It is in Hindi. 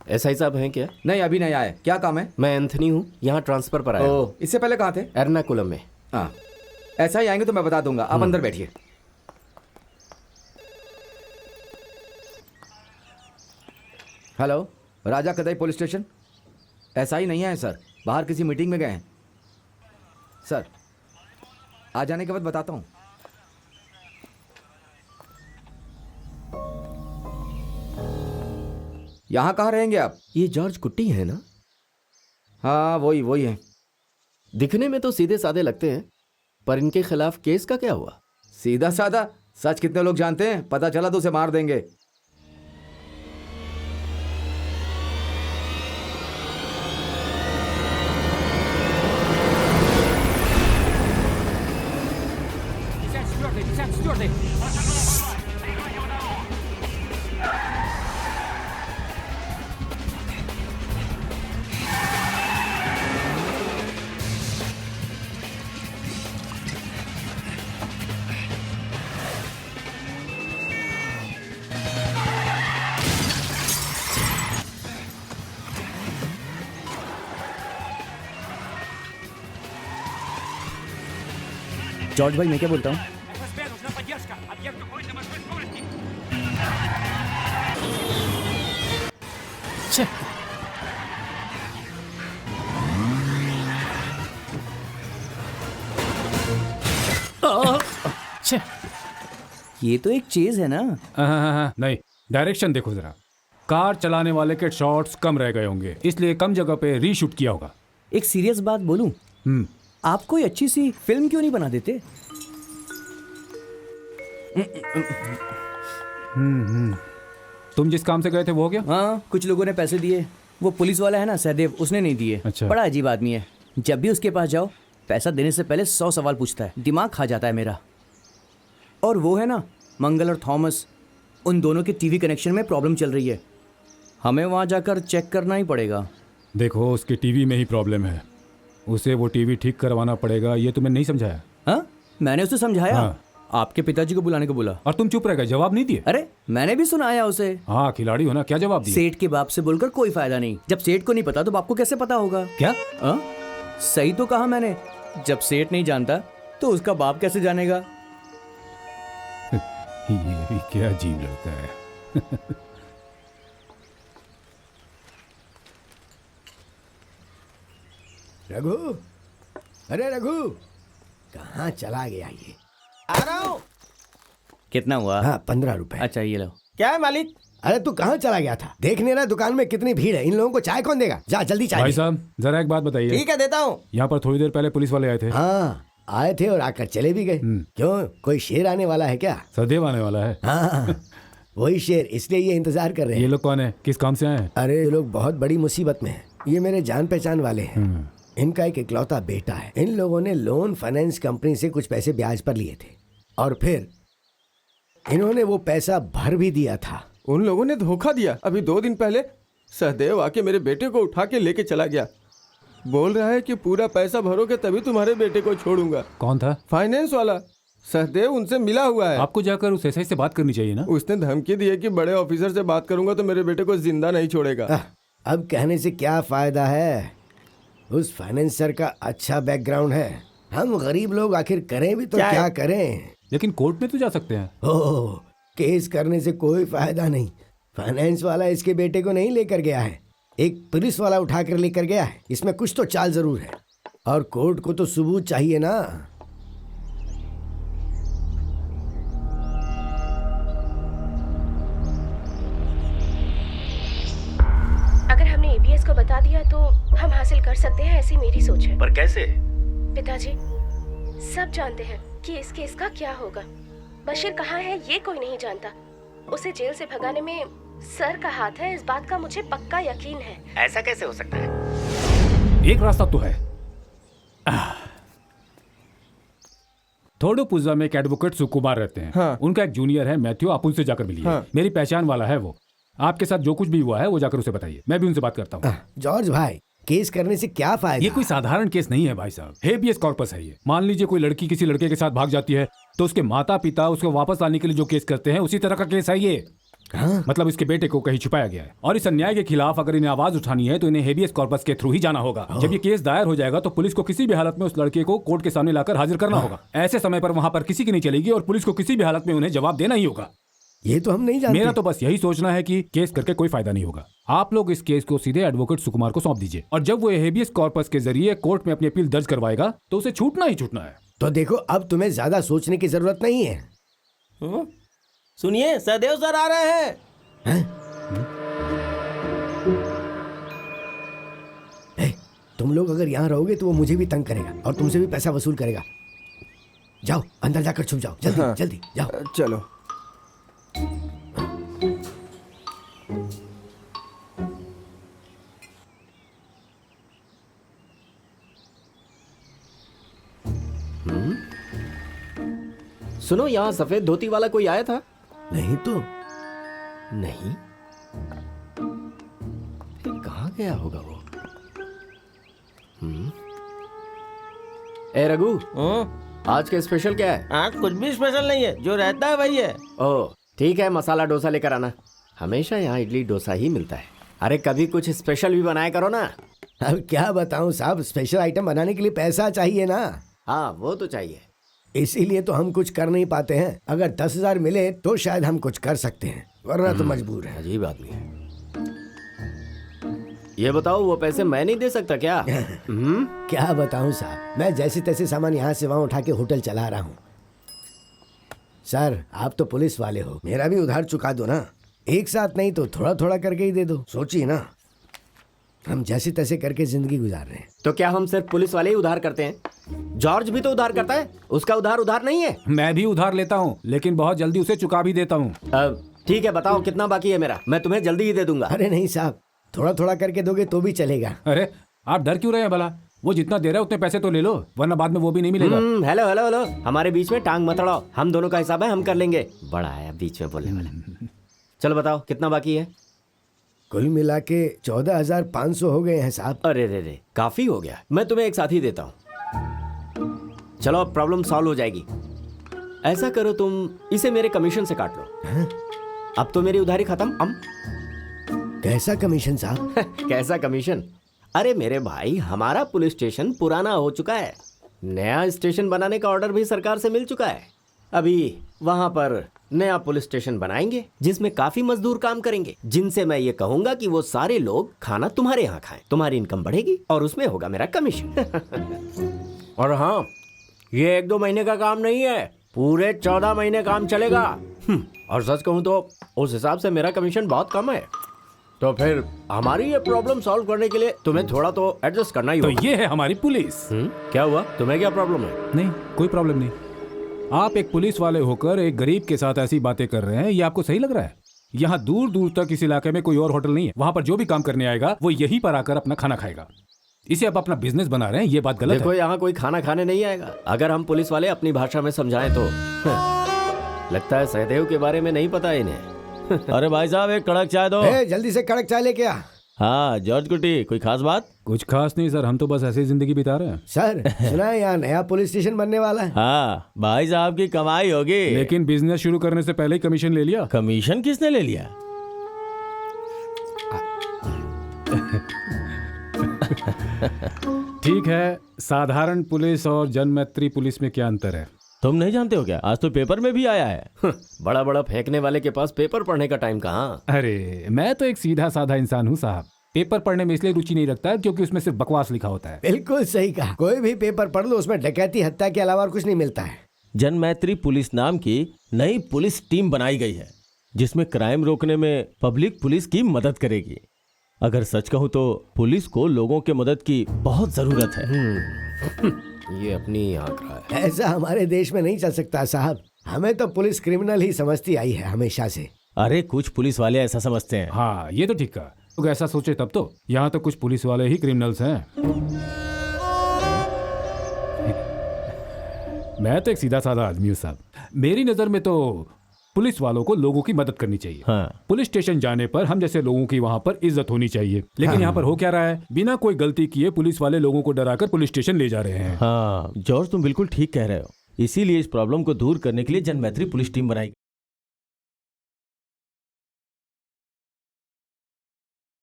एसआई साहब हैं क्या? नहीं, अभी नहीं आए। क्या काम है? मैं एंथनी हूँ, यहाँ ट्रांसफर पर आया हूँ। ओह, इससे पहले कहाँ थे? एर्नाकुलम में। हाँ, ऐसा ही आएंगे तो मैं बता दूंगा। आप अंदर बैठिए। हेलो, राजा कदई पुलिस स्टेशन। ऐसा ही नहीं है सर, बाहर किसी मीटिंग में गए हैं सर। आ जाने के बाद बताता हूँ। यहाँ कहाँ रहेंगे आप? ये जॉर्ज कुट्टी है ना? हाँ, वही है। दिखने में तो सीधे साधे लगते हैं, पर इनके खिलाफ केस का क्या हुआ? सीधा साधा, सच कितने लोग जानते हैं? पता चला तो उसे मार देंगे। जॉर्ज भाई, मैं क्या बोलता हूँ? ये तो एक चेज है ना? नहीं, डायरेक्शन देखो जरा। कार चलाने वाले के शॉट्स कम रह गए होंगे, इसलिए कम जगह पे रीशूट किया होगा। एक सीरियस बात बोलूं? आप कोई अच्छी सी फिल्म क्यों नहीं बना देते? तुम जिस काम से गए थे वो हो गया? हाँ, कुछ लोगों ने पैसे दिए। वो पुलिस वाला है ना सहदेव, उसने नहीं दिए। अच्छा। बड़ा अजीब आदमी है। जब भी उसके पास जाओ, पैसा देने से पहले 100 सवाल पूछता है। दिमाग खा जाता है मेरा। और वो है ना मंगल और थॉमस, उन दोनों के टीवी कनेक्शन में प्रॉब्लम चल रही है। हमें वहाँ जाकर चेक करना ही पड़ेगा। देखो, उसकी टीवी में ही प्रॉब्लम है, उसे वो टीवी ठीक करवाना पड़ेगा। ये तुम्हें नहीं समझाया? हाँ, मैंने उसे समझाया। हाँ। आपके पिताजी को बुलाने को बोला। और तुम चुप रह गए, जवाब नहीं दिए? अरे मैंने भी सुनाया उसे। हाँ, खिलाड़ी हो ना, क्या जवाब दिया? सेठ के बाप से बोलकर कोई फायदा नहीं। जब सेठ को नहीं पता तो बाप को कैसे पता होगा? क्या? सही तो कहा मैंने। जब सेठ नहीं जानता तो उसका बाप कैसे जानेगा? ये भी क्या अजीब लड़का है। रघु, अरे रघु, कहाँ चला गया ये? आ रहा हूँ। कितना हुआ? हाँ, 15 रुपए। अच्छा, ये लो। क्या है मालिक? अरे तू कहाँ चला गया था? देखने ना दुकान में कितनी भीड़ है। इन लोगों को चाय कौन देगा? जा जल्दी चाय भाई दे। साहब, जरा एक बात बताइए। ठीक है, देता हूँ। यहाँ पर थोड़ी देर पहले पुलिस वाले आए थे। हाँ, आए थे और आकर चले भी गए। क्यों, कोई शेर आने वाला है क्या? सदैव आने वाला है। हाँ, वही शेर, इसलिए ये इंतजार कर रहे ये हैं। लोग कौन है, किस काम से आए हैं? अरे ये लोग बहुत बड़ी मुसीबत में हैं। ये मेरे जान पहचान वाले हैं। इनका एक इकलौता बेटा है। इन लोगों ने लोन फाइनेंस कंपनी से कुछ पैसे ब्याज पर लिए थे और फिर इन्होंने वो पैसा भर भी दिया था। उन लोगों ने धोखा दिया। अभी 2 दिन पहले सहदेव आके मेरे बेटे को उठा के लेके चला गया। बोल रहा है कि पूरा पैसा भरोगे तभी तुम्हारे बेटे को छोड़ूंगा। कौन था? फाइनेंस वाला सहदेव, उनसे मिला हुआ है। आपको जाकर उस एसआई से बात करनी चाहिए ना। उसने धमकी दी है कि बड़े ऑफिसर से बात करूंगा तो मेरे बेटे को जिंदा नहीं छोड़ेगा। अब कहने से क्या फायदा है? उस फाइनेंसर का अच्छा बैकग्राउंड है। हम गरीब लोग आखिर करें भी तो क्या करें? लेकिन कोर्ट में तो जा सकते हैं। ओह, केस करने से कोई फायदा नहीं। फाइनेंस वाला इसके बेटे को नहीं लेकर गया है, एक पुलिस वाला उठाकर लेकर गया है। इसमें कुछ तो चाल जरूर है और कोर्ट को तो सबूत चाहिए ना। अगर हमने एबीएस को बता दिया तो हम हासिल कर सकते हैं, ऐसी मेरी सोच है। पर कैसे? पिताजी सब जानते हैं कि इस केस का क्या होगा। बशीर कहाँ है ये कोई नहीं जानता। उसे जेल से भगाने में सर का हाथ है, इस बात का मुझे पक्का यकीन है। ऐसा कैसे हो सकता है? एक रास्ता तो है। थोडुपुज़ा में एक एडवोकेट सुकुमार रहते हैं। हाँ। उनका एक जूनियर है मैथ्यू, आप उनसे जाकर मिलिए। हाँ। मेरी पहचान वाला है वो। आपके साथ जो कुछ भी हुआ है वो जाकर उसे बताइए, मैं भी उनसे बात करता हूँ। जॉर्ज भाई, केस करने से क्या फायदा? ये कोई साधारण केस नहीं है भाई साहब, हेबियस कॉर्पस है ये। मान लीजिए कोई लड़की किसी लड़के के साथ भाग जाती है तो उसके माता पिता उसको वापस लाने के लिए जो केस करते हैं उसी तरह का केस है ये। हाँ? मतलब इसके बेटे को कहीं छुपाया गया है और इस अन्याय के खिलाफ अगर इन्हें आवाज उठानी है तो इन्हें हेबियस कॉर्पस के थ्रू ही जाना होगा। जब ये केस दायर हो जाएगा तो पुलिस को किसी भी हालत में उस लड़के को कोर्ट के सामने लाकर हाजिर करना होगा। ऐसे समय पर वहां पर किसी की नहीं चलेगी और पुलिस को किसी भी हालत में उन्हें जवाब देना ही होगा। ये तो हम नहीं जानते। मेरा तो बस यही सोचना है कि केस करके कोई फायदा नहीं होगा। आप लोग इस केस को सीधे एडवोकेट सुकुमार को सौंप दीजिए और जब वो हेबियस कॉर्पस के जरिए कोर्ट में अपनी अपील दर्ज करवाएगा तो उसे छूटना ही छूटना है। तो देखो, अब तुम्हें ज्यादा सोचने की जरूरत नहीं है। सुनिए, सहदेव सर आ रहे हैं। तुम लोग अगर यहाँ रहोगे तो वो मुझे भी तंग करेगा और तुमसे भी पैसा वसूल करेगा। जाओ अंदर जाकर छुप जाओ, जल्दी जल्दी जाओ। चलो। सुनो, यहाँ सफेद धोती वाला कोई आया था? नहीं तो। नहीं, फिर कहाँ गया होगा वो? ए रघु, आज के स्पेशल क्या है? आज कुछ भी स्पेशल नहीं है, जो रहता है वही है। ओह ठीक है, मसाला डोसा लेकर आना। हमेशा यहाँ इडली डोसा ही मिलता है। अरे कभी कुछ स्पेशल भी बनाया करो ना। अब क्या बताऊं साहब, स्पेशल आइटम बनाने के लिए पैसा चाहिए ना। हाँ वो तो चाहिए। इसीलिए तो हम कुछ कर नहीं पाते हैं। अगर 10,000 मिले तो शायद हम कुछ कर सकते हैं, वरना तो मजबूर है। अजीब आदमी है। ये बताओ, वो पैसे मैं नहीं दे सकता क्या? क्या बताऊं साहब, मैं जैसे तैसे सामान यहाँ से वहाँ उठा के होटल चला रहा हूँ। सर आप तो पुलिस वाले हो, मेरा भी उधार चुका दो ना। एक साथ नहीं तो थोड़ा थोड़ा करके ही दे दो। सोचिए ना, हम जैसे तैसे करके जिंदगी गुजार रहे हैं। तो क्या हम सिर्फ पुलिस वाले ही उधार करते हैं? जॉर्ज भी तो उधार करता है, उसका उधार नहीं है। मैं भी उधार लेता हूँ लेकिन बहुत जल्दी उसे चुका भी देता हूँ। ठीक है, बताओ कितना बाकी है मेरा, मैं तुम्हें जल्दी ही दे दूंगा। अरे नहीं साहब, थोड़ा थोड़ा करके दोगे तो भी चलेगा। अरे आप डर क्यों रहे हैं भला? वो जितना दे रहा है उतने पैसे तो ले लो, वरना बाद में वो भी नहीं मिलेगा। हेलो हेलो हेलो, हमारे बीच में टांग मत अड़ाओ। हम दोनों का हिसाब है, हम कर लेंगे। बड़ा है बीच में बोलने वाला। चलो बताओ कितना बाकी है? कुल मिला के 14,500 हो गए हैं साहब। अरे रे, काफी हो गया। मैं तुम्हें एक साथ ही देता हूँ। चलो अब प्रॉब्लम सॉल्व हो जाएगी। ऐसा करो, तुम इसे मेरे कमीशन से काट लो। अब तो मेरी उधारी खत्म। कैसा कमीशन साहब? कैसा कमीशन? अरे मेरे भाई, हमारा पुलिस स्टेशन पुराना हो चुका है, नया स्टेशन बनाने का ऑर्डर भी सरकार से मिल चुका है। अभी वहां पर नया पुलिस स्टेशन बनाएंगे जिसमें काफी मजदूर काम करेंगे, जिनसे मैं ये कहूंगा कि वो सारे लोग खाना तुम्हारे यहाँ खाएं। तुम्हारी इनकम बढ़ेगी और उसमें होगा मेरा कमीशन। और हाँ, ये 1-2 महीने का काम नहीं है, पूरे 14 महीने काम चलेगा। और सच कहूँ तो उस हिसाब से मेरा कमीशन बहुत कम है। तो फिर हमारी ये प्रॉब्लम सॉल्व करने के लिए तुम्हें थोड़ा तो एडजस्ट करना ही तो होगा। ये है हमारी पुलिस। क्या हुआ? तुम्हें क्या प्रॉब्लम है? नहीं, कोई प्रॉब्लम नहीं। आप एक पुलिस वाले होकर एक गरीब के साथ ऐसी बातें कर रहे हैं, ये आपको सही लग रहा है? यहाँ दूर दूर तक इस इलाके में कोई और होटल नहीं है। वहाँ पर जो भी काम करने आएगा वो यहीं पर आकर अपना खाना खाएगा। इसे आप अपना बिजनेस बना रहे हैं, ये बात गलत देखो, है। यहाँ कोई खाना खाने नहीं आएगा। अगर हम पुलिस वाले अपनी भाषा में समझाएं तो लगता है सहदेव के बारे में नहीं पता इन्हें। अरे भाई साहब, एक कड़क चाय दो। जल्दी से कड़क चाय लेके आ। हाँ जॉर्ज कुटी, कोई खास बात? कुछ खास नहीं सर, हम तो बस ऐसी जिंदगी बिता रहे हैं। सर सुना है यहाँ नया पुलिस स्टेशन बनने वाला है। हाँ, भाई साहब की कमाई होगी। लेकिन बिजनेस शुरू करने से पहले ही कमीशन ले लिया। कमीशन किसने ले लिया? ठीक है, साधारण पुलिस और जनमैत्री पुलिस में क्या अंतर है? तुम नहीं जानते हो क्या? आज तो पेपर में भी आया है। बड़ा बड़ा फेंकने वाले के पास पेपर पढ़ने का टाइम कहाँ? अरे मैं तो एक सीधा साधा इंसान हूँ साहब। पेपर पढ़ने में इसलिए रुचि नहीं रखता क्योंकि उसमें सिर्फ बकवास लिखा होता है। बिल्कुल सही कहा। कोई भी पेपर पढ़ लो, उसमें डकैती हत्या के अलावा और कुछ नहीं मिलता है। जनमैत्री पुलिस नाम की नई पुलिस टीम बनाई गई है जिसमें क्राइम रोकने में पब्लिक पुलिस की मदद करेगी। अगर सच कहूँ तो पुलिस को लोगों के मदद की बहुत जरूरत है। ये अपनी आंख रहा है। ऐसा हमारे देश में नहीं चल सकता साहब। हमें तो पुलिस क्रिमिनल ही समझती आई है हमेशा से। अरे कुछ पुलिस वाले ऐसा समझते हैं। हाँ ये तो ठीक कहा। लोग ऐसा सोचे तब तो। यहाँ तो कुछ पुलिस वाले ही क्रिमिनल्स हैं। मैं तो एक सीधा साधा आदमी हूँ साहब। मेरी नजर में तो पुलिस वालों को लोगों की मदद करनी चाहिए। हाँ। पुलिस स्टेशन जाने पर हम जैसे लोगों की वहाँ पर इज्जत होनी चाहिए। लेकिन यहाँ पर हो क्या रहा है, बिना कोई गलती किए पुलिस वाले लोगों को डराकर पुलिस स्टेशन ले जा रहे हैं। हाँ जॉर्ज, तुम बिल्कुल ठीक कह रहे हो। इसीलिए इस प्रॉब्लम को दूर करने के लिए जनमैत्री पुलिस टीम बनाई।